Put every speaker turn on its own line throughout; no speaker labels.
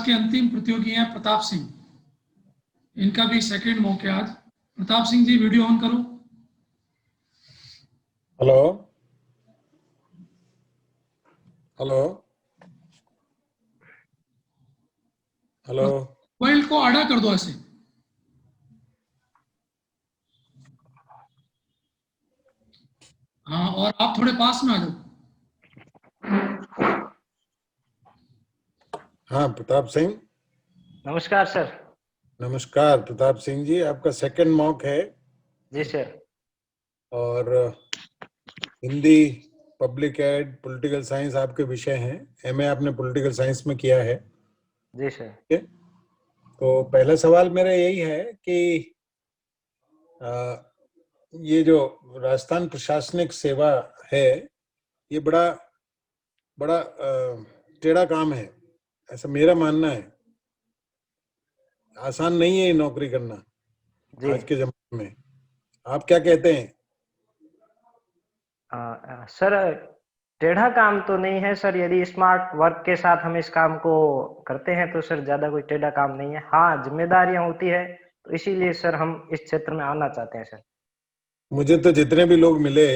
के अंतिम प्रतियोगी हैं प्रताप सिंह, इनका भी सेकंड मॉक है आज। प्रताप सिंह जी वीडियो ऑन करो।
हेलो हेलो हेलो,
मोबाइल को आड़ा कर दो ऐसे। हाँ, और आप थोड़े पास में आ जाओ।
हाँ प्रताप सिंह।
नमस्कार सर।
नमस्कार प्रताप सिंह जी, आपका सेकंड मॉक है।
जी सर।
और Hindi, public ad, political science आपके विषय हैं। एमए आपने पॉलिटिकल साइंस में किया है।
जी सर।
तो पहला सवाल मेरा यही है कि ये जो राजस्थान प्रशासनिक सेवा है, ये बड़ा बड़ा टेढ़ा काम है, ऐसा मेरा मानना है। आसान नहीं है ये नौकरी करना आज के जमाने में। आप क्या कहते हैं?
सर टेढ़ा काम तो नहीं है सर, यदि स्मार्ट वर्क के साथ हम इस काम को करते हैं तो सर ज्यादा कोई टेढ़ा काम नहीं है। हाँ, जिम्मेदारियां होती है, तो इसीलिए सर हम इस क्षेत्र में आना चाहते हैं सर। मुझे
तो जितने भी लोग मिले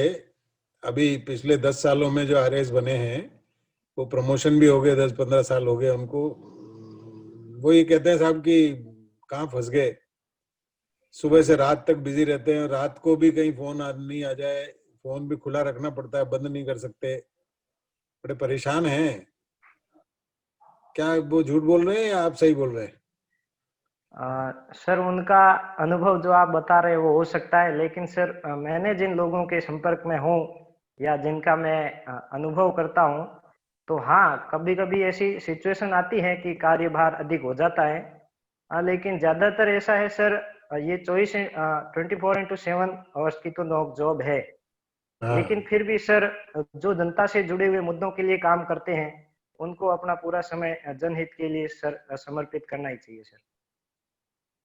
अभी पिछले 10 सालों में जो आरएएस बने हैं, वो प्रमोशन भी हो गए, 10-15 साल हो गए उनको, वो ये कहते हैं साहब कि कहाँ फंस गए। सुबह से रात तक बिजी रहते हैं, रात को भी कहीं फोन नहीं आ जाए, फोन भी खुला रखना पड़ता है, बंद नहीं कर सकते, बड़े परेशान हैं। क्या वो झूठ बोल रहे हैं या आप सही बोल रहे हैं?
सर उनका अनुभव जो आप बता रहे हैं वो हो सकता है, लेकिन सर मैंने जिन लोगों के संपर्क में हूँ या जिनका मैं अनुभव करता हूँ, तो हाँ कभी कभी ऐसी सिचुएशन आती है कि कार्यभार अधिक हो जाता है। लेकिन ज्यादातर ऐसा है सर, ये 24/7 आवर्स की तो जॉब है। लेकिन फिर भी सर जो जनता से जुड़े हुए मुद्दों के लिए काम करते हैं, उनको अपना पूरा समय जनहित के लिए सर समर्पित करना ही चाहिए सर।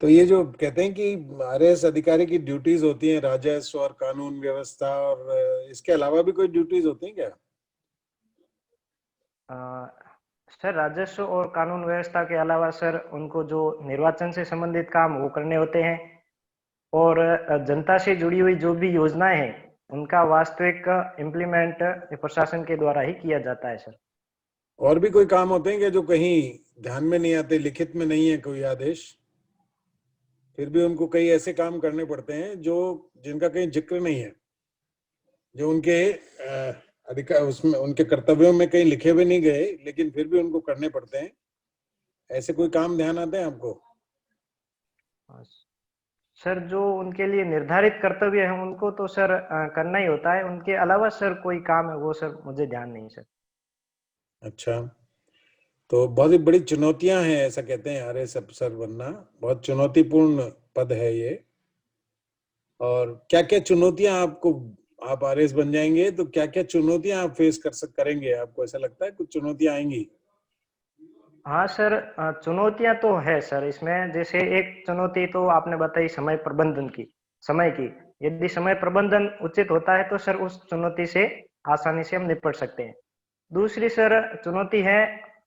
तो ये जो कहते हैं कि आरएएस अधिकारी की ड्यूटीज होती हैं राजस्व और कानून व्यवस्था, और इसके अलावा भी कोई ड्यूटीज होती हैं क्या?
सर राजस्व और कानून व्यवस्था के अलावा सर उनको जो निर्वाचन से संबंधित काम वो करने होते हैं, और जनता से जुड़ी हुई जो भी योजनाएं हैं उनका वास्तविक इम्प्लीमेंट प्रशासन के द्वारा ही किया जाता है सर।
और भी कोई काम होते हैं क्या जो कहीं ध्यान में नहीं आते, लिखित में नहीं है कोई आदेश, फिर भी उनको कई ऐसे काम करने पड़ते हैं जो जिनका कहीं जिक्र नहीं है, जो उनके अधिकार उसमें उनके कर्तव्यों में कहीं लिखे हुए नहीं गए, लेकिन फिर भी उनको करने पड़ते हैं? ऐसे कोई काम ध्यान आते हैं आपको?
सर जो उनके लिए निर्धारित कर्तव्य है उनको तो सर करना ही होता है, उनके अलावा सर कोई काम है वो सर मुझे ध्यान नहीं सर।
अच्छा, तो बहुत ही बड़ी चुनौतियां हैं, ऐसा कहते हैं आरएएस अफसर बनना बहुत चुनौतीपूर्ण पद है ये। और क्या क्या चुनौतियां आपको, आप आरएएस बन जाएंगे तो क्या क्या चुनौतियां आप फेस करेंगे? आपको ऐसा लगता है कुछ चुनौतियां आएंगी?
हाँ सर, चुनौतियां तो है सर इसमें। जैसे एक चुनौती तो आपने बताई समय प्रबंधन की, समय की। यदि समय प्रबंधन उचित होता है तो सर उस चुनौती से आसानी से हम निपट सकते हैं। दूसरी सर चुनौती है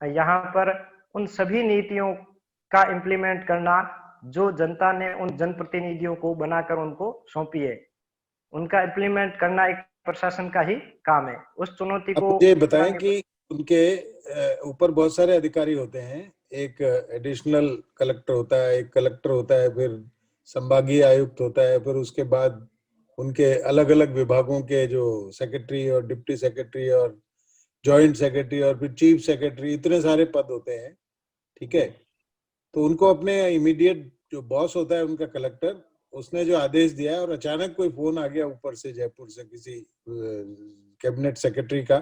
यहाँ पर उन सभी नीतियों का इम्प्लीमेंट करना जो जनता ने उन जनप्रतिनिधियों को बनाकर उनको सौंपी है, उनका इम्प्लीमेंट करना एक प्रशासन का ही काम है। उस चुनौती को
मुझे बताएं कि उनके ऊपर बहुत सारे अधिकारी होते हैं, एक एडिशनल कलेक्टर होता है, एक कलेक्टर होता है, फिर संभागीय आयुक्त होता है, फिर उसके बाद उनके अलग अलग विभागों के जो सेक्रेटरी और डिप्टी सेक्रेटरी और जॉइंट सेक्रेटरी और फिर चीफ सेक्रेटरी, इतने सारे पद होते हैं। ठीक है, तो उनको अपने इमीडिएट जो बॉस होता है उनका कलेक्टर, उसने जो आदेश दिया है और अचानक कोई फोन आ गया ऊपर से जयपुर से किसी कैबिनेट सेक्रेटरी का,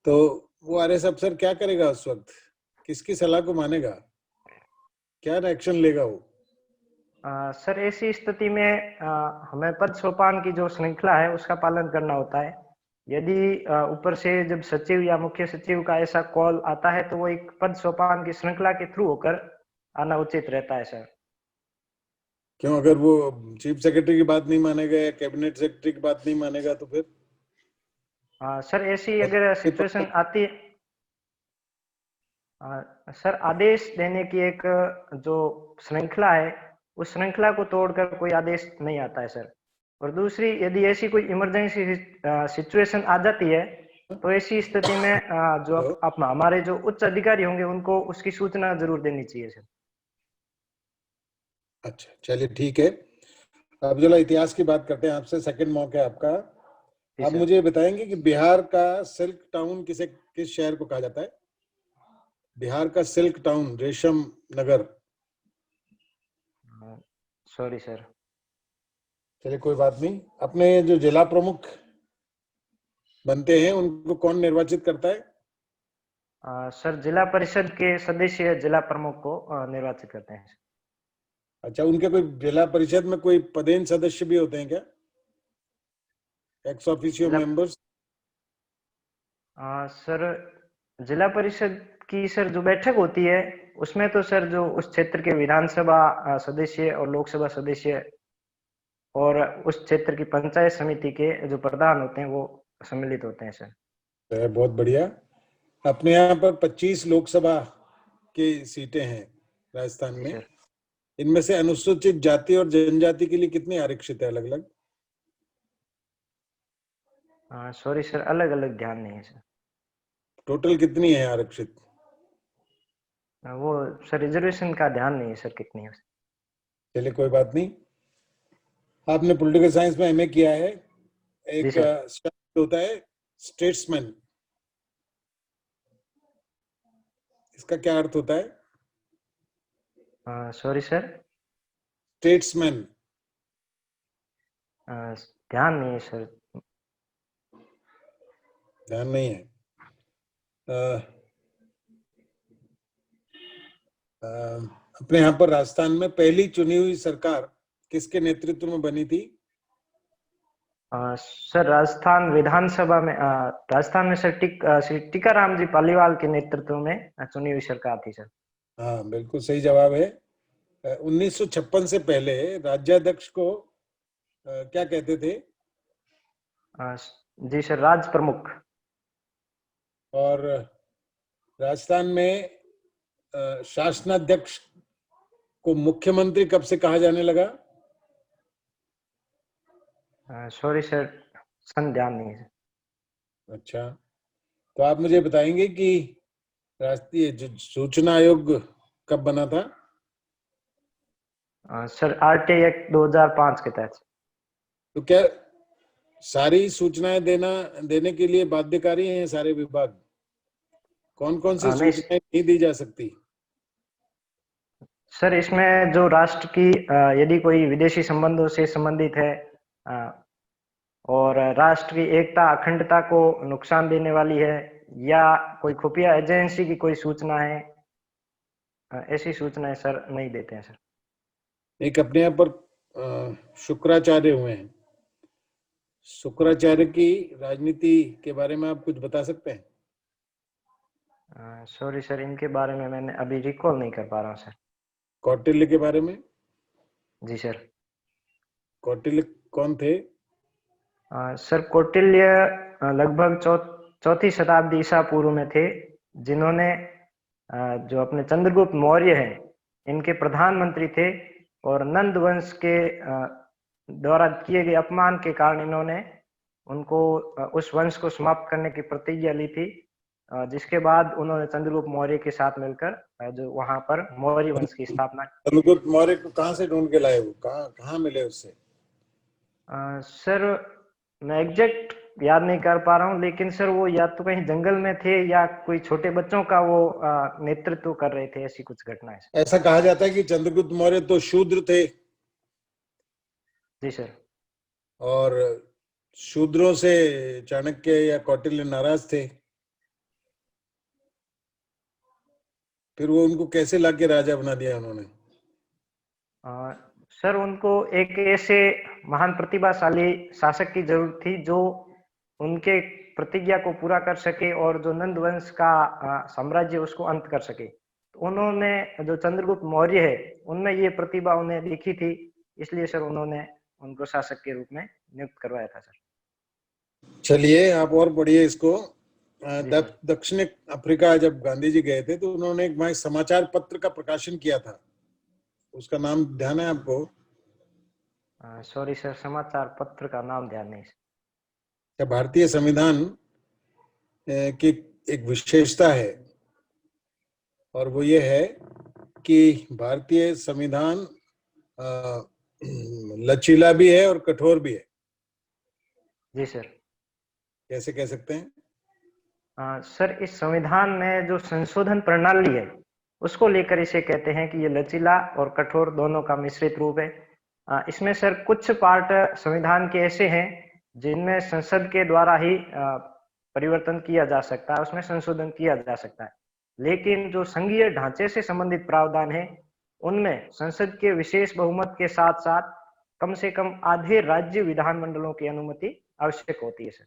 तो वो आरएएस अफसर क्या करेगा उस वक्त? किसकी सलाह को मानेगा? क्या एक्शन लेगा वो?
सर ऐसी स्थिति में हमें पद सोपान की जो श्रृंखला है उसका पालन करना होता है। यदि ऊपर से जब सचिव या मुख्य सचिव का ऐसा कॉल आता है तो वो एक पद सोपान की श्रृंखला के थ्रू होकर आना उचित रहता है सर।
क्यों, अगर वो चीफ सेक्रेटरी की बात नहीं मानेगा या कैबिनेट सेक्रेटरी की बात नहीं मानेगा तो फिर?
सर ऐसी अगर सिचुएशन आती है, सर आदेश देने की एक जो श्रृंखला है, उस श्रृंखला को तोड़कर कोई आदेश नहीं आता है सर। और दूसरी, यदि ऐसी कोई इमरजेंसी सिचुएशन आ जाती है तो ऐसी स्थिति में जो अपना हमारे जो उच्च अधिकारी होंगे उनको उसकी सूचना जरूर देनी चाहिए सर।
अच्छा, चलिए ठीक है। अब जो इतिहास की बात करते हैं आपसे, सेकंड मौका है आपका। आप मुझे बताएंगे कि बिहार का सिल्क टाउन किस शहर को कहा जाता है? बिहार का सिल्क टाउन, रेशम नगर।
Sorry sir.
चलिए कोई बात नहीं। अपने जो जिला प्रमुख बनते हैं उनको कौन निर्वाचित करता है?
सर जिला परिषद के सदस्य जिला प्रमुख को निर्वाचित करते हैं।
अच्छा, उनके कोई जिला परिषद में कोई पदेन सदस्य भी होते हैं क्या? Ex officio members?
सर जिला परिषद की सर जो बैठक होती है उसमें तो सर जो उस क्षेत्र के विधानसभा सदस्य और लोकसभा सदस्य और उस क्षेत्र की पंचायत समिति के जो प्रधान होते हैं वो सम्मिलित होते हैं सर।
बहुत बढ़िया। अपने यहाँ पर 25 लोकसभा की सीटें हैं राजस्थान में। इनमें से अनुसूचित जाति और जनजाति के लिए कितनी आरक्षित है अलग अलग?
सॉरी सर, अलग अलग ध्यान नहीं है सर।
टोटल कितनी है आरक्षित?
वो सर रिजर्वेशन का ध्यान नहीं है सर कितनी है।
चलिए कोई बात नहीं। आपने पॉलिटिकल साइंस में एमए किया है। एक शब्द होता है स्टेट्समैन, इसका क्या अर्थ होता है?
Sorry sir.
स्टेट्समैन।
ध्यान नहीं है सर।
ध्यान नहीं है। अपने यहाँ पर राजस्थान में पहली चुनी हुई सरकार किसके नेतृत्व में बनी थी?
सर राजस्थान विधानसभा में राजस्थान में सर श्री टीकाराम जी पालीवाल के नेतृत्व में चुनी हुई सरकार थी सर।
हाँ, बिल्कुल सही जवाब है। 1956 से पहले राज्याध्यक्ष को क्या कहते थे?
जी सर, राज प्रमुख।
और राजस्थान में शासनाध्यक्ष को मुख्यमंत्री कब से कहा जाने लगा?
सॉरी सर, सन ध्यान नहीं है। अच्छा,
तो आप मुझे बताएंगे कि राष्ट्रीय सूचना आयोग कब बना था?
सर आरटीआई एक्ट 2005 के तहत।
तो क्या सारी सूचनाएं देने के लिए बाध्यकारी हैं सारे विभाग? कौन कौन सी सूचनाएं नहीं दी जा सकती?
सर इसमें जो राष्ट्र की यदि कोई विदेशी संबंधों से संबंधित है और राष्ट्र की एकता अखंडता को नुकसान देने वाली है या कोई खुफिया एजेंसी की कोई सूचना है, ऐसी सूचनाएं सर नहीं देते हैं सर।
एक अपने यहाँ पर शुक्राचार्य हुए हैं, शुक्राचार्य की राजनीति के बारे में आप कुछ बता सकते हैं?
सॉरी सर, इनके बारे में मैंने अभी रिकॉल नहीं कर पा रहा हूँ सर।
कौटिल्य के बारे में?
जी सर।
कौटिल्य कौन थे?
सर कौटिल्य लगभग चौथी शताब्दी ईसा पूर्व में थे, जिन्होंने जो अपने चंद्रगुप्त मौर्य हैं इनके प्रधानमंत्री थे और नंद वंश के द्वारा किए गए अपमान के कारण इन्होंने उनको उस वंश को समाप्त करने की प्रतिज्ञा ली थी, जिसके बाद उन्होंने चंद्रगुप्त मौर्य के साथ मिलकर जो वहां पर मौर्य वंश की स्थापना।
चंद्रगुप्त मौर्य को कहाँ से ढूंढ के लाए? वो कहाँ मिले उससे?
सर मैं एग्जैक्ट याद नहीं कर पा रहा हूँ, लेकिन सर वो या तो कहीं जंगल में थे या कोई छोटे बच्चों का वो नेतृत्व कर रहे थे, ऐसी कुछ घटनाएं।
ऐसा कहा जाता है कि चंद्रगुप्त मौर्य तो शूद्र थे।
जी सर।
और शूद्रों से चाणक्य या कौटिल्य नाराज थे, फिर वो उनको कैसे लाके राजा बना दिया उन्होंने?
सर उनको एक ऐसे महान प्रतिभाशाली शासक की जरूरत थी जो उनके प्रतिज्ञा को पूरा कर सके और जो नंद वंश का साम्राज्य उसको अंत कर सके। तो उन्होंने जो चंद्रगुप्त मौर्य है उनमें ये प्रतिभा उन्हें दिखी थी, इसलिए सर उन्होंने उनको शासक के रूप में नियुक्त करवाया था सर।
चलिए आप और पढ़िए इसको। दक्षिण अफ्रीका जब गांधी जी गए थे तो उन्होंने एक वहां समाचार पत्र का प्रकाशन किया था, उसका नाम ध्यान है आपको?
सॉरी सर, समाचार पत्र का नाम ध्यान नहीं सर।
भारतीय संविधान की एक विशेषता है और वो ये है कि भारतीय संविधान लचीला भी है और कठोर भी है।
जी सर।
कैसे कह सकते हैं?
सर, इस संविधान में जो संशोधन प्रणाली है उसको लेकर इसे कहते हैं कि ये लचीला और कठोर दोनों का मिश्रित रूप है। इसमें सर कुछ पार्ट संविधान के ऐसे हैं जिनमें संसद के द्वारा ही परिवर्तन किया जा सकता है, उसमें संशोधन किया जा सकता है, लेकिन जो संघीय ढांचे से संबंधित प्रावधान है उनमें संसद के विशेष बहुमत के साथ साथ कम से कम आधे राज्य विधानमंडलों की अनुमति आवश्यक होती है सर।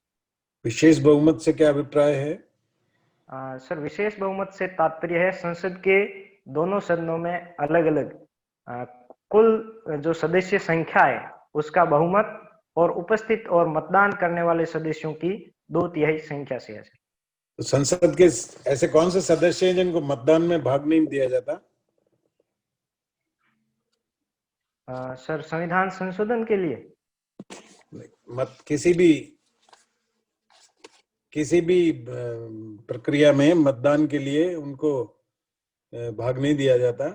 विशेष बहुमत से क्या अभिप्राय है?
सर, विशेष बहुमत से तात्पर्य है संसद के दोनों सदनों में अलग अलग कुल जो सदस्य संख्या है उसका बहुमत और उपस्थित और मतदान करने वाले सदस्यों की 2/3 संख्या से है सर।
तो संसद के ऐसे कौन से सदस्य हैं जिनको मतदान में भाग नहीं दिया जाता?
सर, संविधान संशोधन के लिए
किसी भी प्रक्रिया में मतदान के लिए उनको भाग नहीं दिया जाता।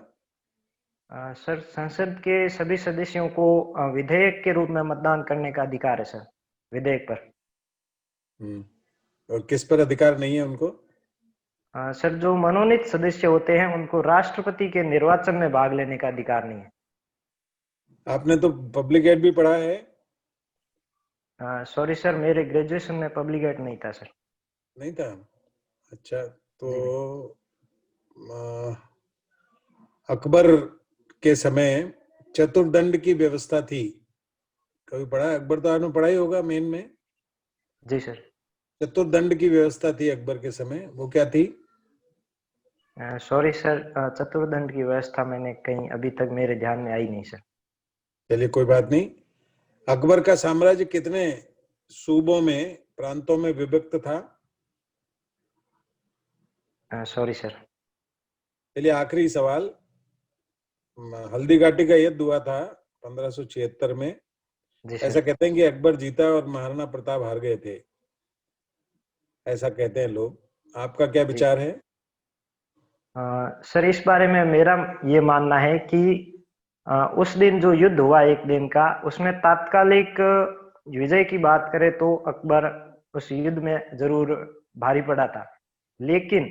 सर, संसद के सभी सदस्यों को विधेयक के रूप में मतदान करने का अधिकार है सर, विधेयक पर।
और किस पर अधिकार नहीं है उनको?
सर, जो मनोनीत सदस्य होते हैं उनको राष्ट्रपति के निर्वाचन में भाग लेने का अधिकार नहीं है। आपने
तो पब्लिक एड भी पढ़ा है?
सॉरी सर, मेरे ग्रेजुएशन में पब्लिक एड नहीं था सर।
नहीं था? अच्छा, तो अकबर के समय चतुर्दंड की व्यवस्था थी, कभी पढ़ा? अकबर तो आपने पढ़ा ही होगा मेन में।
जी सर।
चतुर्दंड की व्यवस्था थी अकबर के समय, वो क्या थी?
सॉरी सर, चतुर्दंड की व्यवस्था मैंने कहीं अभी तक मेरे ध्यान में आई नहीं सर।
चलिए कोई बात नहीं। अकबर का साम्राज्य कितने सूबों में, प्रांतों में विभक्त था?
Sorry sir.
चलिए आखिरी सवाल। हल्दी घाटी का युद्ध हुआ था 1576 में। ऐसा कहते हैं कि अकबर जीता और महाराणा प्रताप हार गए थे, ऐसा कहते हैं लोग। आपका क्या विचार है?
सर, इस बारे में मेरा ये मानना है कि उस दिन जो युद्ध हुआ एक दिन का, उसमें तात्कालिक विजय की बात करें तो अकबर उस युद्ध में जरूर भारी पड़ा था, लेकिन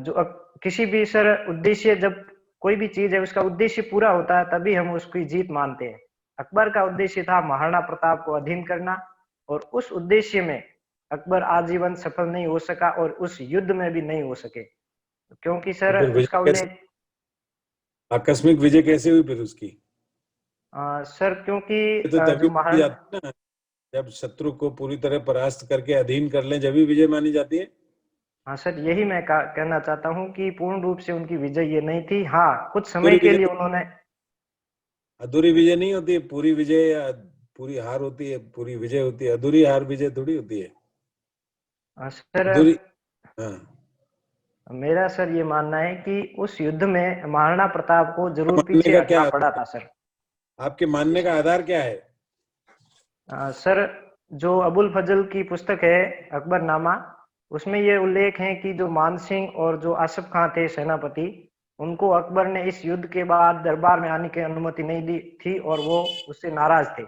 जो किसी भी सर उद्देश्य, जब कोई भी चीज है उसका उद्देश्य पूरा होता है तभी हम उसकी जीत मानते हैं। अकबर का उद्देश्य था महाराणा प्रताप को अधीन करना और उस उद्देश्य में अकबर आजीवन सफल नहीं हो सका और उस युद्ध में भी नहीं हो सके, क्योंकि सर उसका उल्लेख।
आकस्मिक विजय कैसे हुई फिर उसकी?
सर, क्योंकि
तो
जो
महाराणा, जब शत्रु को पूरी तरह परास्त करके अधीन कर ले जब भी विजय मानी जाती है।
हाँ सर, यही मैं कहना चाहता हूँ कि पूर्ण रूप से उनकी विजय ये नहीं थी। हाँ, कुछ समय के लिए उन्होंने।
अधूरी विजय नहीं होती है, पूरी विजय या पूरी हार होती है, पूरी विजय होती है, अधूरी हार विजय थोड़ी होती है।
सर,
हाँ,
मेरा सर ये मानना है कि उस युद्ध में महाराणा प्रताप को जरूर पीछे हटना पड़ा था सर। आपके
मानने का आधार क्या है?
सर, जो अबुल फजल की पुस्तक है अकबरनामा, उसमें ये उल्लेख है कि जो मान सिंह और जो आसिफ खां थे सेनापति, उनको अकबर ने इस युद्ध के बाद दरबार में आने की अनुमति नहीं दी थी और वो उससे नाराज थे।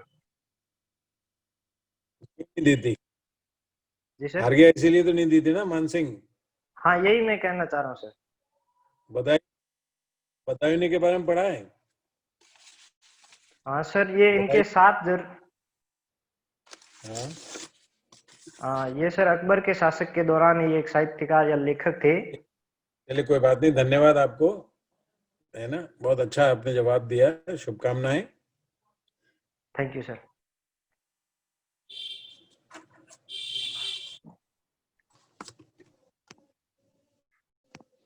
दी थी?
जी सर।
हार गया इसीलिए तो नहीं दी थी ना मान सिंह।
हाँ, यही मैं कहना चाह रहा हूँ सर।
बदायूं के बारे में पढ़ा है?
हाँ सर, ये इनके साथ ये सर अकबर के शासक के दौरान ये एक साहित्यकार या लेखक थे।
चलिए कोई बात नहीं, धन्यवाद आपको, है ना, बहुत अच्छा आपने जवाब दिया, शुभकामनाएं।
Thank you sir.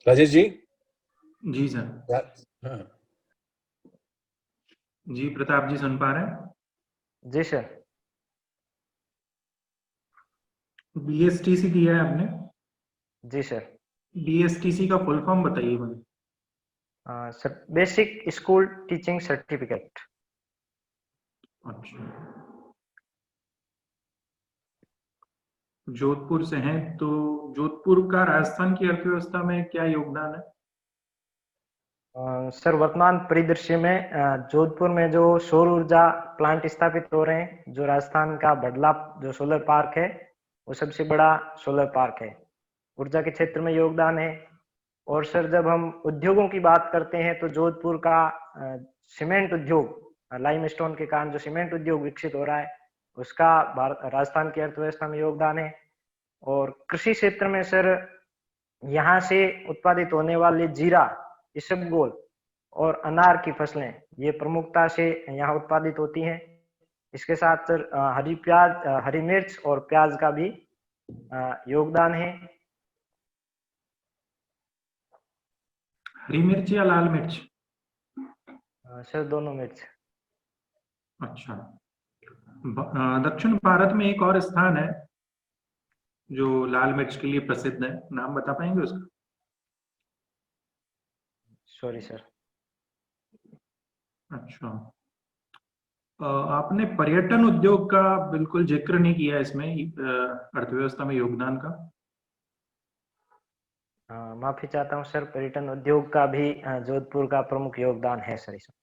Rajesh ji.
जी सर।
हाँ
जी, प्रताप जी सुन पा रहे हैं?
जी सर।
बीएसटीसी किया है आपने?
जी सर।
DSTC का फुल फॉर्म बताइए मुझे।
Sir basic school teaching certificate.
अच्छा, जोधपुर से हैं तो जोधपुर का राजस्थान की अर्थव्यवस्था में क्या योगदान है?
सर वर्तमान परिदृश्य में जोधपुर में जो सौर ऊर्जा प्लांट स्थापित हो रहे हैं, जो राजस्थान का बड़ला जो सोलर पार्क है वो सबसे बड़ा सोलर पार्क है, ऊर्जा के क्षेत्र में योगदान है। और सर जब हम उद्योगों की बात करते हैं तो जोधपुर का सीमेंट उद्योग, लाइमस्टोन के कारण जो सीमेंट उद्योग विकसित हो रहा है उसका राजस्थान की अर्थव्यवस्था में योगदान है। और कृषि क्षेत्र में सर यहाँ से उत्पादित होने वाले जीरा, इसबगोल और अनार की फसलें ये प्रमुखता से यहाँ उत्पादित होती हैं। इसके साथ सर हरी प्याज, हरी मिर्च और प्याज का भी योगदान है।
हरी मिर्च या लाल मिर्च?
सर दोनों मिर्च।
अच्छा, दक्षिण भारत में एक और स्थान है जो लाल मिर्च के लिए प्रसिद्ध है, नाम बता पाएंगे उसका?
Sorry sir.
अच्छा, आपने पर्यटन उद्योग का बिल्कुल जिक्र नहीं किया इसमें अर्थव्यवस्था में योगदान का।
माफी चाहता हूँ सर, पर्यटन उद्योग का भी जोधपुर का प्रमुख योगदान है सर इसमें।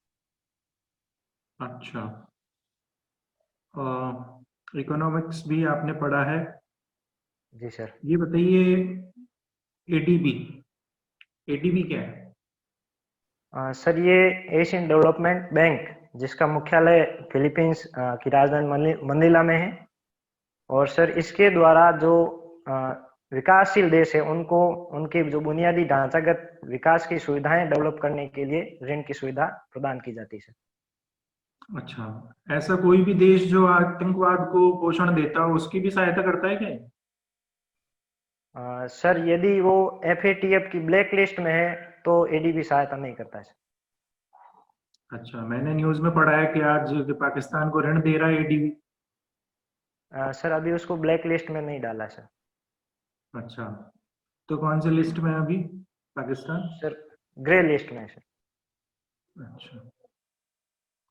अच्छा, इकोनॉमिक्स भी आपने पढ़ा है?
जी सर।
ये बताइए, एडीबी, एडीबी क्या है?
सर ये एशियन डेवलपमेंट बैंक, जिसका मुख्यालय फिलीपींस की राजधानी मनीला में है। और सर इसके द्वारा जो विकासशील देश है उनको उनके जो बुनियादी ढांचागत विकास की सुविधाएं डेवलप करने के लिए ऋण की सुविधा प्रदान की जाती है सर।
अच्छा, ऐसा कोई भी देश जो आतंकवाद को पोषण देता हो उसकी भी सहायता करता है क्या?
सर यदि वो FATF की ब्लैक लिस्ट में है तो एडीबी सहायता नहीं करता है सर।
अच्छा, मैंने न्यूज में पढ़ा है कि आज पाकिस्तान को ऋण दे रहा है एडीबी।
सर अभी उसको ब्लैक लिस्ट में नहीं डाला सर।
अच्छा, तो कौन सी लिस्ट में है अभी पाकिस्तान?
सर ग्रे लिस्ट में है सर।
अच्छा,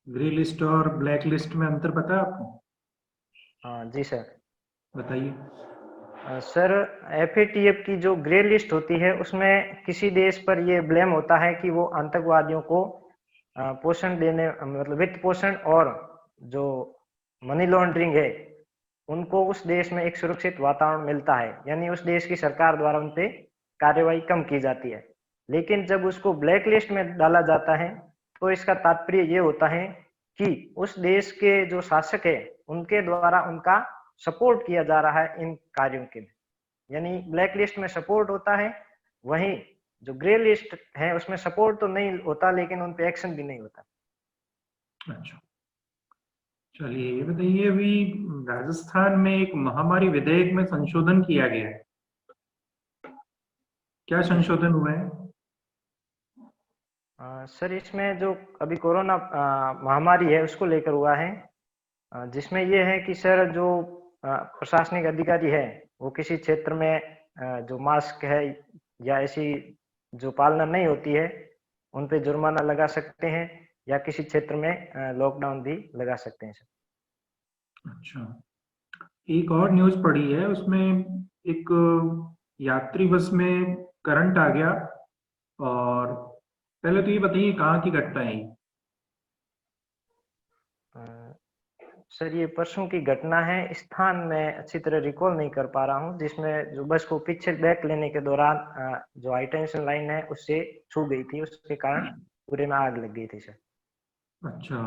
ग्रे लिस्ट और ब्लैक लिस्ट में अंतर पता है आपको?
हाँ जी सर।
बताइए।
सर FATF की जो ग्रे लिस्ट होती है उसमें किसी देश पर ये ब्लेम होता है कि वो आतंकवादियों को पोषण देने, मतलब वित्त पोषण और जो मनी लॉन्ड्रिंग है उनको उस देश में एक सुरक्षित वातावरण मिलता है, यानी उस देश की सरकार द्वारा उन पे कार्रवाई कम की जाती है। लेकिन जब उसको ब्लैक लिस्ट में डाला जाता है तो इसका तात्पर्य ये होता है कि उस देश के जो शासक है उनके द्वारा उनका सपोर्ट किया जा रहा है इन कार्यों के लिए, यानी ब्लैक लिस्ट में सपोर्ट होता है, वहीं जो ग्रे लिस्ट है उसमें सपोर्ट तो नहीं होता लेकिन उन पे एक्शन भी नहीं होता।
अच्छा, चलिए ये बताइए, अभी राजस्थान में एक महामारी विधेयक में संशोधन किया गया है, क्या संशोधन हुआ है?
सर इसमें जो अभी कोरोना महामारी है उसको लेकर हुआ है, जिसमें ये है कि सर जो प्रशासनिक अधिकारी है वो किसी क्षेत्र में जो मास्क है या ऐसी जो पालना नहीं होती है उन पे जुर्माना लगा सकते हैं या किसी क्षेत्र में लॉकडाउन भी लगा सकते हैं सर।
अच्छा, एक और न्यूज पढ़ी है, उसमें एक यात्री बस में करंट आ गया, और पहले तो ये बताइए कहाँ की घटना है ये?
सर ये परसों की घटना है, स्थान में अच्छी तरह रिकॉल नहीं कर पा रहा हूँ, जिसमें जो बस को पीछे बैक लेने के दौरान जो हाई टेंशन लाइन है उससे छू गई थी, उसके कारण पूरे में आग लग गई थी सर।
अच्छा,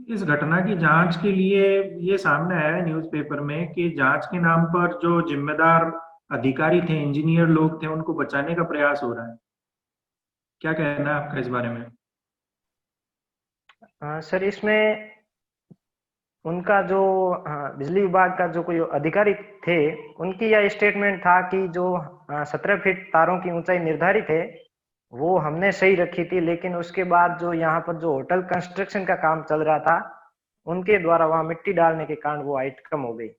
इस घटना की जांच के लिए ये सामने आया है न्यूज़पेपर में कि जांच के नाम पर जो जिम्मेदार अधिकारी थे, इंजीनियर लोग थे, उनको बचाने का प्रयास हो रहा है, क्या कहना है आपका इस बारे में?
सर इसमें उनका जो बिजली विभाग का जो कोई अधिकारी थे उनकी यह स्टेटमेंट था कि जो 17 फीट तारों की ऊंचाई निर्धारित है वो हमने सही रखी थी, लेकिन उसके बाद जो यहाँ पर जो होटल कंस्ट्रक्शन का काम चल रहा था उनके द्वारा वहां मिट्टी डालने के कारण वो हाइट कम हो गई।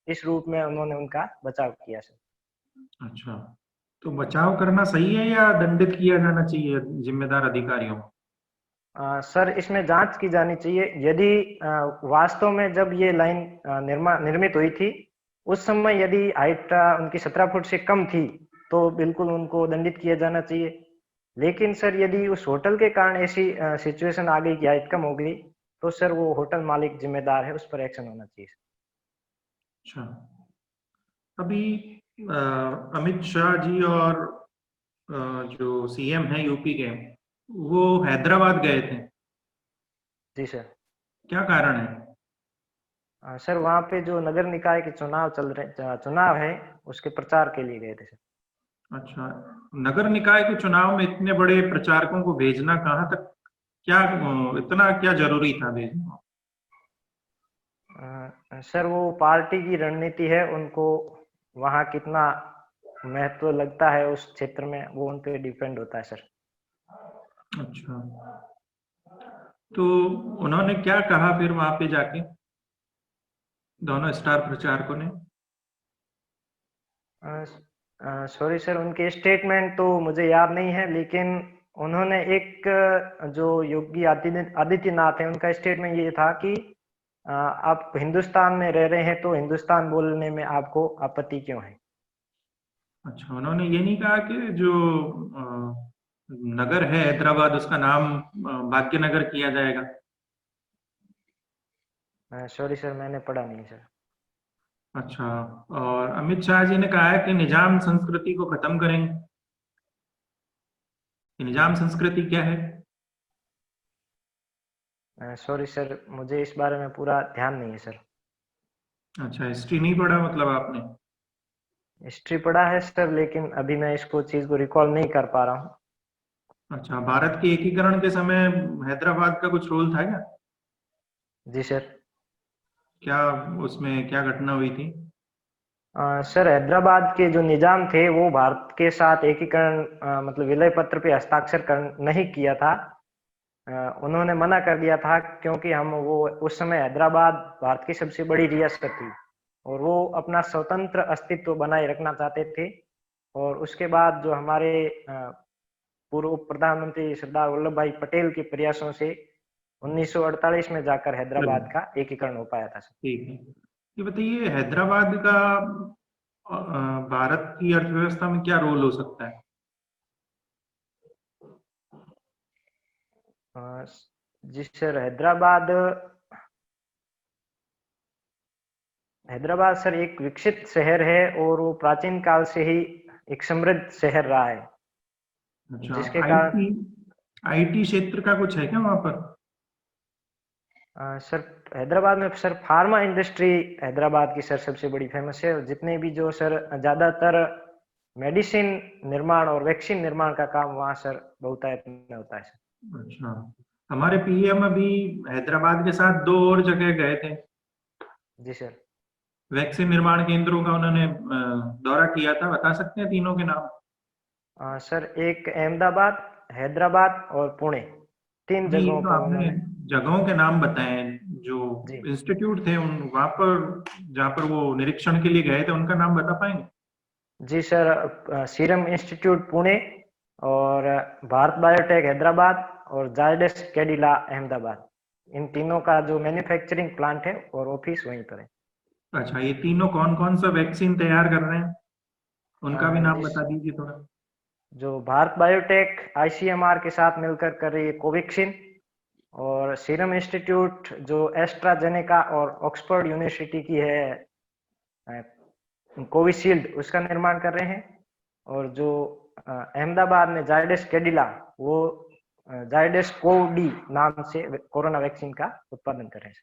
इस रूप में उन्होंने उनका बचाव किया सर।
अच्छा, तो बचाव करना सही है या दंडित किया जाना चाहिए जिम्मेदार अधिकारियों को?
सर इसमें जांच की जानी चाहिए। यदि वास्तव में जब ये लाइन निर्मित हुई थी उस समय यदि हाइट उनकी 17 फुट से कम थी तो बिल्कुल उनको दंडित किया जाना चाहिए। लेकिन सर यदि उस होटल के कारण ऐसी सिचुएशन आ गई कि हाइट कम हो गई तो सर वो होटल मालिक जिम्मेदार है, उस पर एक्शन होना चाहिए।
अच्छा, अभी अमित शाह जी और जो सीएम है यूपी के, वो हैदराबाद गए थे,
जी सर।
क्या कारण है?
सर वहाँ पे जो नगर निकाय के चुनाव है उसके प्रचार के लिए गए थे सर।
अच्छा, नगर निकाय के चुनाव में इतने बड़े प्रचारकों को भेजना कहाँ तक, क्या इतना क्या जरूरी था भेजना?
सर वो पार्टी की रणनीति है, उनको वहाँ कितना महत्व लगता है उस क्षेत्र में वो उन पे डिपेंड होता है सर।
अच्छा, तो उन्होंने क्या कहा फिर वहां पे जाके, दोनों स्टार प्रचारकों ने?
सॉरी सर उनके स्टेटमेंट तो मुझे याद नहीं है, लेकिन उन्होंने एक जो योगी आदित्यनाथ है उनका स्टेटमेंट ये था कि आप हिंदुस्तान में रह रहे हैं तो हिंदुस्तान बोलने में आपको आपत्ति क्यों है।
अच्छा, उन्होंने ये नहीं कहा कि जो नगर है हैदराबाद उसका नाम भाग्यनगर किया जाएगा?
सॉरी सर मैंने पढ़ा नहीं सर।
अच्छा, और अमित शाह जी ने कहा है कि निजाम संस्कृति को खत्म करेंगे। ये निजाम संस्कृति क्या है?
सॉरी सर मुझे इस बारे में पूरा ध्यान नहीं है सर।
अच्छा, हिस्ट्री नहीं पढ़ा मतलब आपने?
हिस्ट्री पढ़ा है सर लेकिन अभी मैं इसको चीज को रिकॉल नहीं कर पा रहा हूँ।
अच्छा, भारत के एकीकरण के समय हैदराबाद का कुछ रोल था क्या?
जी सर।
क्या उसमें क्या घटना हुई थी?
सर हैदराबाद के जो निजाम थे वो भारत के साथ एकीकरण मतलब विलय पत्र पे हस्ताक्षर कर नहीं किया था। उन्होंने मना कर दिया था क्योंकि हम वो उस समय हैदराबाद भारत की सबसे बड़ी रियासत थी और वो अपना स्वतंत्र अस्तित्व बनाए रखना चाहते थे। और उसके बाद जो हमारे पूर्व प्रधानमंत्री सरदार वल्लभ भाई पटेल के प्रयासों से 1948 में जाकर हैदराबाद का एकीकरण हो पाया था सर।
ठीक है, ये बताइए हैदराबाद का भारत की अर्थव्यवस्था में क्या रोल हो सकता है?
जी सर हैदराबाद सर एक विकसित शहर है और वो प्राचीन काल से ही एक समृद्ध शहर रहा है।
अच्छा,
जिसके कारण
आईटी आईटी क्षेत्र का कुछ है क्या वहां पर?
सर हैदराबाद में सर फार्मा इंडस्ट्री हैदराबाद की सर सबसे बड़ी फेमस है। और जितने भी जो सर ज्यादातर मेडिसिन निर्माण और वैक्सीन निर्माण का काम वहाँ सर बहुतायत में होता है सर।
अच्छा, हमारे पीएम अभी हैदराबाद के साथ दो और जगह गए थे,
जी सर।
वैक्सीन निर्माण केंद्रों का उन्होंने दौरा किया था, बता सकते हैं तीनों के नाम?
सर एक अहमदाबाद, हैदराबाद और पुणे, तीन
नहीं, ये
जगहों
तो
पर
आपने
उन्होंने।
जगहों के नाम बताए, जो
जी
इंस्टीट्यूट थे उन वहां पर जहाँ पर वो निरीक्षण के लिए गए थे उनका नाम बता पाएंगे?
जी सर सीरम इंस्टीट्यूट पुणे और भारत बायोटेक हैदराबाद और जायडस कैडिला अहमदाबाद, इन तीनों का जो मैन्युफैक्चरिंग प्लांट है और ऑफिस वहीं पर है।
अच्छा, ये तीनों कौन कौन सा वैक्सीन तैयार कर रहे हैं, उनका भी नाम
जिस
बता दीजिए थोड़ा।
जो भारत बायोटेक आईसीएमआर के साथ मिलकर कर रही है कोवैक्सीन, और सीरम इंस्टीट्यूट जो एस्ट्राजेनेका और ऑक्सफोर्ड यूनिवर्सिटी की है कोविशील्ड उसका निर्माण कर रहे हैं। और जो अहमदाबाद में जायडस कैडिला वो जायडस कोडी नाम से कोरोना वैक्सीन का उत्पादन कर रहे हैं।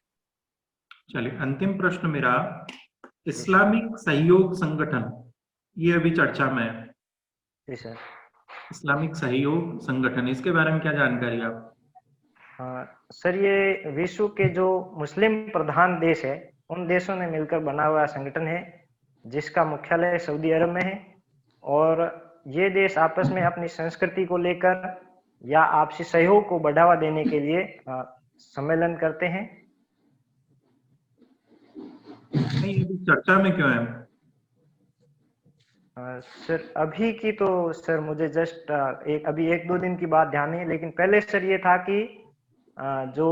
चलिए, अंतिम प्रश्न मेरा,
जी सर।
इस्लामिक सहयोग संगठन ये अभी चर्चा में है,
जी सर।
इस्लामिक सहयोग संगठन, इसके बारे में क्या जानकारी आप?
सर ये विश्व के जो मुस्लिम प्रधान देश है उन देशों ने मिलकर बना हुआ संगठन है जिसका मुख्यालय सऊदी अरब में है। और ये देश आपस में अपनी संस्कृति को लेकर या आपसी सहयोग को बढ़ावा देने के लिए सम्मेलन करते हैं।
नहीं, अभी चर्चा में क्यों है?
सर अभी की तो सर मुझे जस्ट अभी 1-2 दिन की बात ध्यान नहीं है, लेकिन पहले सर ये था कि जो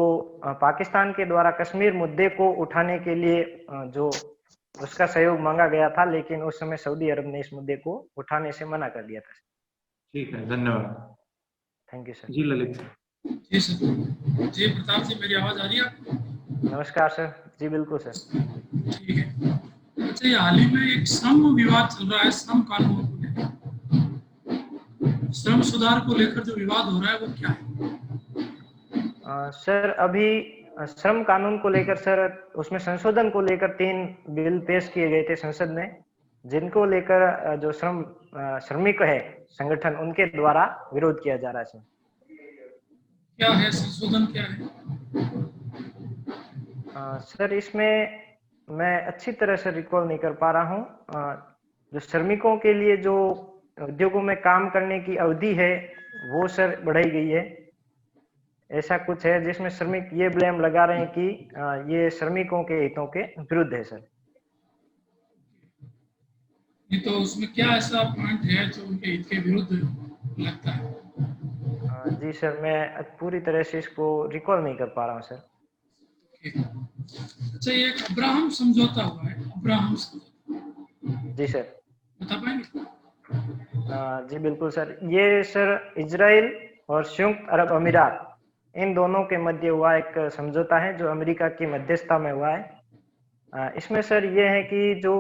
पाकिस्तान के द्वारा कश्मीर मुद्दे को उठाने के लिए जो उसका सहयोग मांगा गया था, लेकिन उस समय सऊदी अरब ने इस मुद्दे को उठाने से मना कर दिया था।
ठीक है, धन्यवाद।
Thank you sir.
जी ललित सर।
जी सर। जी प्रताप जी, मेरी आवाज आ रही है आपको?
नमस्कार सर। जी बिल्कुल सर।
ठीक है। अच्छा, ये हाल ही में एक श्रम विवाद चल रहा है, श्रम कानून को लेकर, श्रम सुधार को लेकर जो विवाद हो रहा है वो क्या है?
सर अभी श्रम कानून को लेकर सर उसमें संशोधन को लेकर 3 बिल पेश किए गए थे संसद में, जिनको लेकर जो श्रमिक है संगठन, उनके द्वारा विरोध किया जा रहा है सर।
क्या है संशोधन, क्या है?
सर इसमें मैं अच्छी तरह से रिकॉल नहीं कर पा रहा हूँ। जो श्रमिकों के लिए जो उद्योगों में काम करने की अवधि है वो सर बढ़ाई गई है, ऐसा कुछ है, जिसमें श्रमिक ये ब्लेम लगा रहे हैं कि ये श्रमिकों के हितों के विरुद्ध है सर।
ये तो उसमें क्या ऐसा पॉइंट है जो उनके हित के विरुद्ध लगता है?
जी सर, मैं पूरी तरह से इसको रिकॉल नहीं कर पा रहा हूँ सर।
अच्छा, ये एक अब्राहम समझौता हुआ है, अब्राहम समझौता,
जी सर।
बता पाएंगे?
जी बिल्कुल सर। ये सर इजराइल और संयुक्त अरब अमीरात, इन दोनों के मध्य हुआ एक समझौता है जो अमेरिका की मध्यस्थता में हुआ है। इसमें सर ये है कि जो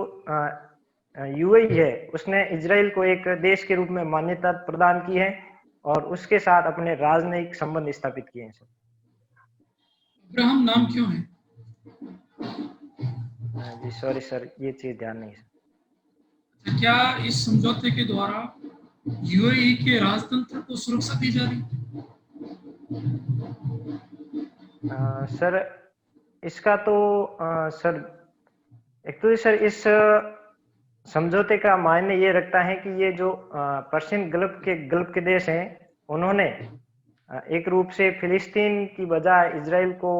यूएई है उसने इजराइल को एक देश के रूप में मान्यता प्रदान की है और उसके साथ अपने राजनयिक संबंध स्थापित किए हैं सर।
अब्राहम नाम क्यों है?
जी सॉरी सर, ये चीज ध्यान नहीं है।
तो क्या इस समझौते के द्वारा यूएई के राजतंत्र को सुरक्षा दी जा रही है?
सर इसका तो सर एक तो सर इस समझौते का मायने ये रखता है कि ये जो पर्शियन गल्फ के देश हैं, उन्होंने एक रूप से फिलिस्तीन की बजाय इजराइल को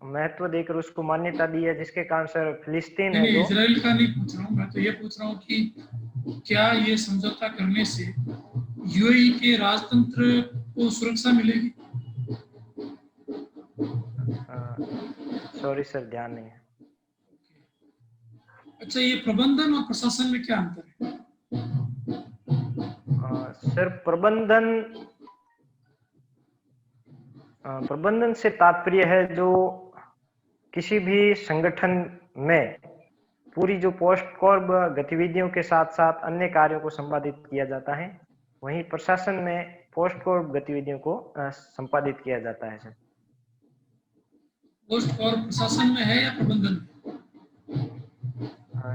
महत्व देकर उसको मान्यता दी है, जिसके कारण सर फिलिस्तीन है जो
इजराइल का नहीं पूछ रहा हूँ मैं, तो ये पूछ रहा हूँ कि क्या ये समझौता करने से यूएई के राजतंत्र को सुरक्षा मिलेगी?
सॉरी सर, ध्यान नहीं है।
अच्छा, ये प्रबंधन और प्रशासन में क्या अंतर है?
सर प्रबंधन से तात्पर्य है जो किसी भी संगठन में पूरी जो पोस्ट कॉर्प गतिविधियों के साथ साथ अन्य कार्यों को संपादित किया जाता है, वहीं प्रशासन में पोस्ट कॉर्प गतिविधियों को संपादित किया जाता है सर।
पोस्ट कॉर्प प्रशासन में है या प्रबंधन में?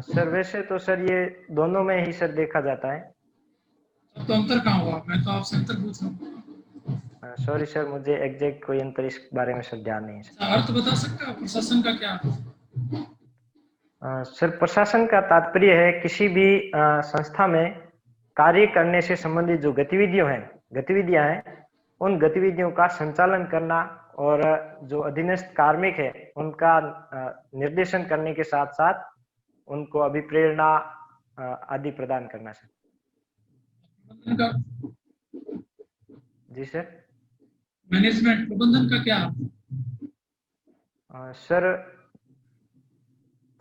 सर वैसे तो सर ये दोनों में ही सर देखा जाता है।
तो अंतर कहाँ हुआ? मैं तो आपसे अंतर पूछ रहा हूँ।
सॉरी सर, मुझे एग्जैक्ट कोई अंतर इस बारे में सर ध्यान नहीं है सर।
अर्थ बता सकते हो प्रशासन का क्या अर्थ?
सर प्रशासन का तात्पर्य है किसी भी संस्था में कार्य करने से संबंधित जो गतिविधियां हैं, उन गतिविधियों का संचालन करना और जो अधीनस्थ कार्मिक है उनका निर्देशन करने के साथ साथ उनको अभिप्रेरणा आदि प्रदान करना सर। जी सर।
मैनेजमेंट, प्रबंधन का क्या अर्थ?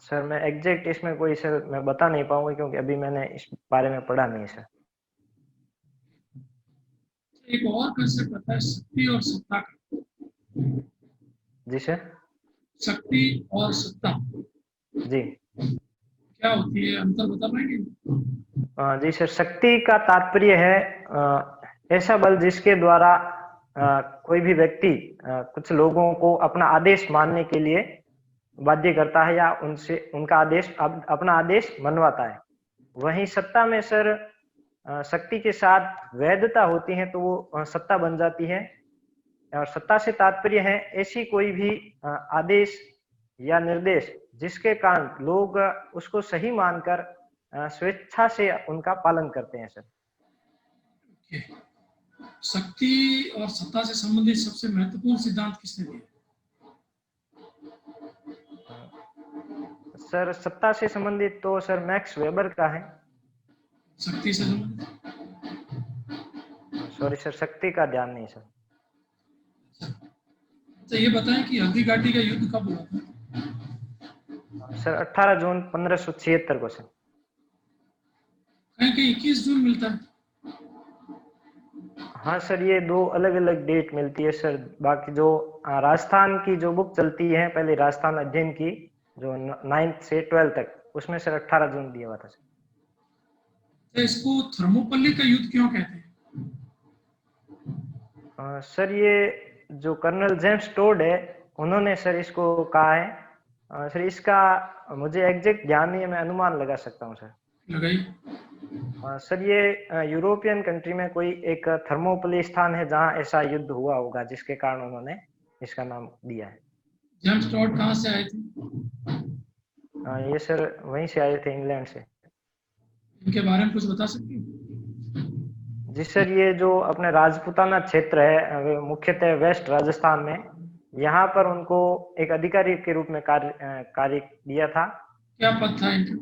सर मैं एग्जैक्ट इसमें कोई सर मैं बता नहीं पाऊंगा, क्योंकि अभी मैंने इस बारे में पढ़ा नहीं है सर।
एक और कंसेप्ट आता है शक्ति और सत्ता का।
जी सर।
शक्ति और सत्ता
जी
क्या होती है, अंतर बता पाएंगे?
जी सर, शक्ति का तात्पर्य है ऐसा बल जिसके द्वारा कोई भी व्यक्ति कुछ लोगों को अपना आदेश मानने के लिए बाध्य करता है या उनसे उनका अपना आदेश मनवाता है। वहीं सत्ता में सर शक्ति के साथ वैधता होती है तो वो सत्ता बन जाती है, और सत्ता से तात्पर्य है ऐसी कोई भी आदेश या निर्देश जिसके कारण लोग उसको सही मानकर स्वेच्छा से उनका पालन करते हैं सर।
शक्ति और सत्ता से संबंधित सबसे महत्वपूर्ण सिद्धांत किसने दिया?
सर सत्ता से संबंधित तो सर मैक्स वेबर का है।
शक्ति से संबंधित?
सॉरी सर, शक्ति का ध्यान नहीं सर।
तो ये बताएं कि हल्दी घाटी का युद्ध कब हुआ था?
सर 18 जून 1576 को सर।
कहीं कहीं 21 जून मिलता है।
हाँ सर, ये दो अलग अलग डेट मिलती है सर। बाकी जो राजस्थान की जो बुक चलती है, पहले राजस्थान अध्ययन की, जो 9th से 12th तक, उसमें सर 18 जून दिया हुआ था सर।
तो इसको थर्मोपल्ली का युद्ध क्यों कहते हैं?
सर ये जो कर्नल जेम्स टोड है, उन्होंने सर इसको कहा है। सर इसका मुझे एग्जैक्ट ध्यान नहीं है, मैं अनुमान लगा सकता हूँ सर।
लगाई।
सर ये यूरोपियन कंट्री में कोई एक थर्मोपली स्थान है जहाँ ऐसा युद्ध हुआ होगा, जिसके कारण उन्होंने इसका नाम दिया है।
जेम्स टॉड कहाँ से आए थे?
ये सर वहीं से आए थे, इंग्लैंड से।
इनके बारे में कुछ बता सकते हैं?
जी सर, ये जो अपने राजपूताना क्षेत्र है, मुख्यतः वेस्ट राजस्थान में, यहाँ पर उनको एक अधिकारी के रूप में कार्य दिया था।
क्या पद था इनका?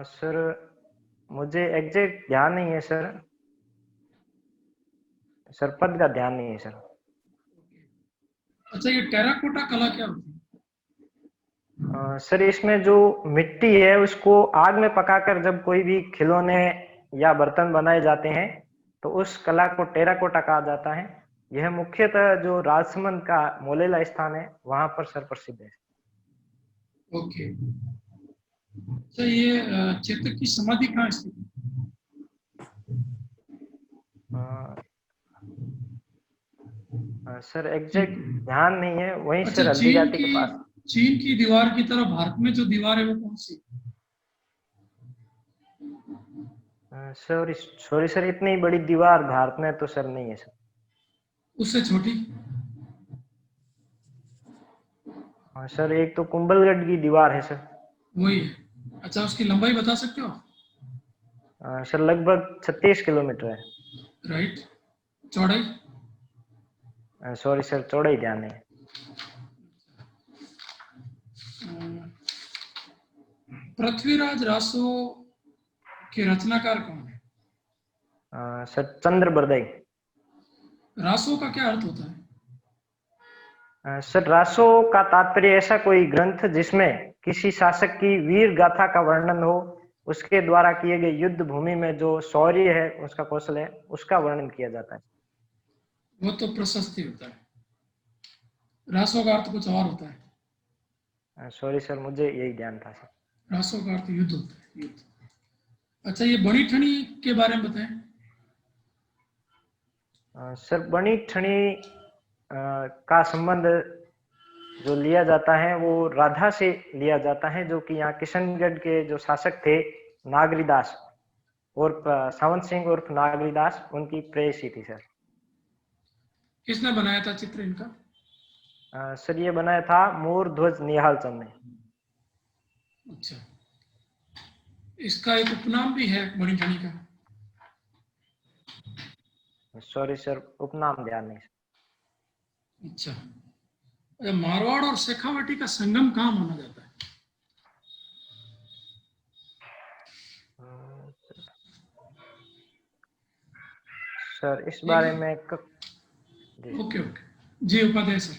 सर मुझे एग्जैक्ट ध्यान नहीं है सर। सर पद का ध्यान नहीं है सर।
अच्छा, ये टेराकोटा कला क्या होती है?
सर इसमें जो मिट्टी है उसको आग में पकाकर जब कोई भी खिलौने या बर्तन बनाए जाते हैं तो उस कला को टेराकोटा कहा जाता है। यह मुख्यतः जो राजसमंद का मोलेला स्थान है वहां पर सर प्रसिद्ध है।
ओके। अच्छा, ये चित्र की समाधि कहाँ स्थित है?
सर एग्जैक्ट ध्यान नहीं है, वहीं
अच्छा,
सर हल्दी घाटी के पास।
चीन की दीवार की तरफ भारत में जो दीवार है वो कौन सी?
सॉरी सर, इतनी बड़ी दीवार भारत में तो सर नहीं है सर।
उससे छोटी?
हाँ सर, एक तो कुंभलगढ़ की दीवार है सर।
वही है। अच्छा, उसकी लंबाई बता सकते हो?
सर लगभग 36 किलोमीटर है।
राइट। चौड़ाई?
सॉरी सर, चौड़ाई ध्यान नहीं है।
पृथ्वीराज रासो के रचनाकार कौन है?
सर चंद्र बरदाई।
रासो का क्या अर्थ होता है?
सर रासो का तात्पर्य ऐसा कोई ग्रंथ जिसमें किसी शासक की वीर गाथा का वर्णन हो, उसके द्वारा किए गए युद्ध भूमि में जो शौर्य है, उसका कौशल है, उसका वर्णन किया जाता है।
वो तो प्रशस्ति होता है। रासो का अर्थ कुछ और होता है।
सॉरी सर, मुझे यही ध्यान था सर।
रासो का अर्थ युद्ध होता है, युद्ध। अच्छा, ये बड़ी ठनी के बारे में बताएं।
सर बनी ठनी का संबंध जो लिया जाता है वो राधा से लिया जाता है, जो कि यहाँ किशनगढ़ के जो शासक थे नागरीदास और सावंत सिंह उर्फ नागरीदास, उनकी प्रेयसी थी सर।
किसने बनाया था चित्र इनका?
सर ये बनाया था मोर ध्वज निहाल चंद ने।
अच्छा, इसका एक उपनाम भी है बड़ी ठनी का।
सॉरी सर, उपनाम ध्यान नहीं।
अच्छा, मारवाड़ और शेखावटी का संगम कहाँ माना जाता है?
सर इस बारे में
ओके जी, उपाध्याय सर।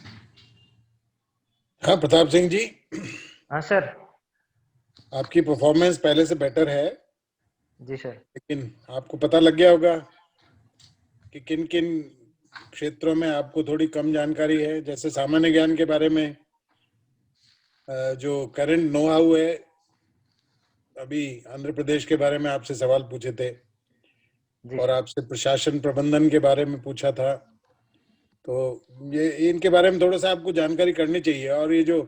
हाँ प्रताप सिंह जी।
हाँ सर।
आपकी परफॉर्मेंस पहले से बेटर है
जी सर।
लेकिन आपको पता लग गया होगा कि किन किन क्षेत्रों में आपको थोड़ी कम जानकारी है। जैसे सामान्य ज्ञान के बारे में जो करंट नो हाउ है, अभी आंध्र प्रदेश के बारे में आपसे सवाल पूछे थे और आपसे प्रशासन प्रबंधन के बारे में पूछा था, तो ये इनके बारे में थोड़ा सा आपको जानकारी करनी चाहिए। और ये जो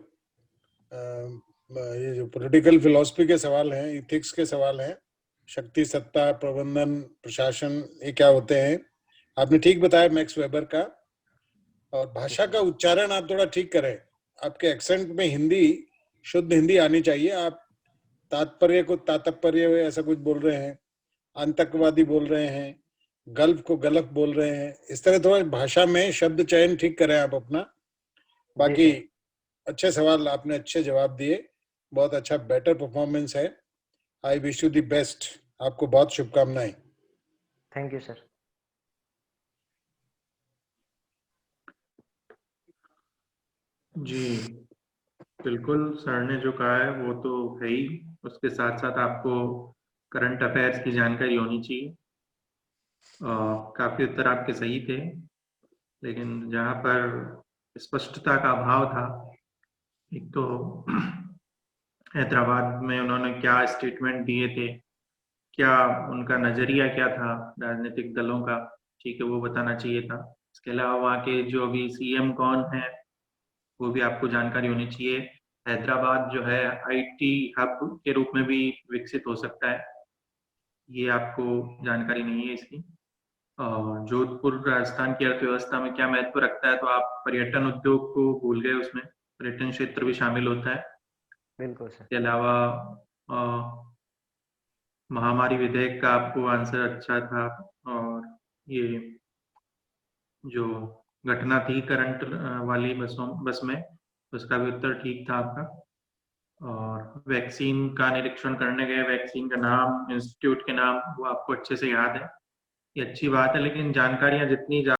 पॉलिटिकल फिलॉसफी के सवाल हैं, इथिक्स के सवाल हैं, शक्ति, सत्ता, प्रबंधन, प्रशासन, ये क्या होते हैं, आपने ठीक बताया मैक्स वेबर का। और भाषा का उच्चारण आप थोड़ा ठीक करें। आपके एक्सेंट में हिंदी, शुद्ध हिंदी आनी चाहिए। आप तात्पर्य को तात्पर्य ऐसा कुछ बोल रहे हैं, आतंकवादी बोल रहे हैं, गल्फ को गलफ बोल रहे हैं, इस तरह थोड़ा भाषा में शब्द चयन ठीक करें आप अपना। बाकी अच्छे सवाल आपने अच्छे जवाब दिए, बहुत अच्छा बेटर परफॉर्मेंस है। I wish you the best. आपको बहुत शुभकामनाएं।
Thank you sir.
जी बिल्कुल, सर ने जो कहा है वो तो है ही, उसके साथ साथ आपको करंट अफेयर्स की जानकारी होनी चाहिए। काफी उत्तर आपके सही थे, लेकिन जहाँ पर स्पष्टता का अभाव था, एक तो हैदराबाद में उन्होंने क्या स्टेटमेंट दिए थे, क्या उनका नजरिया क्या था राजनीतिक दलों का, ठीक है, वो बताना चाहिए था। इसके अलावा वहाँ के जो अभी सीएम कौन है वो भी आपको जानकारी होनी चाहिए। हैदराबाद जो है आईटी हब के रूप में भी विकसित हो सकता है, ये आपको जानकारी नहीं है इसकी। जोधपुर राजस्थान की अर्थव्यवस्था में क्या महत्व रखता है, तो आप पर्यटन उद्योग को भूल गए, उसमें पर्यटन क्षेत्र भी शामिल होता है।
बिल्कुल सर।
इसके अलावा महामारी विधेयक का आपको आंसर अच्छा था, और ये जो घटना थी करंट वाली बस में, उसका भी उत्तर ठीक था आपका। और वैक्सीन का निरीक्षण करने गए, वैक्सीन का नाम, इंस्टीट्यूट के नाम वो आपको अच्छे से याद है, ये अच्छी बात है, लेकिन जानकारियां जितनी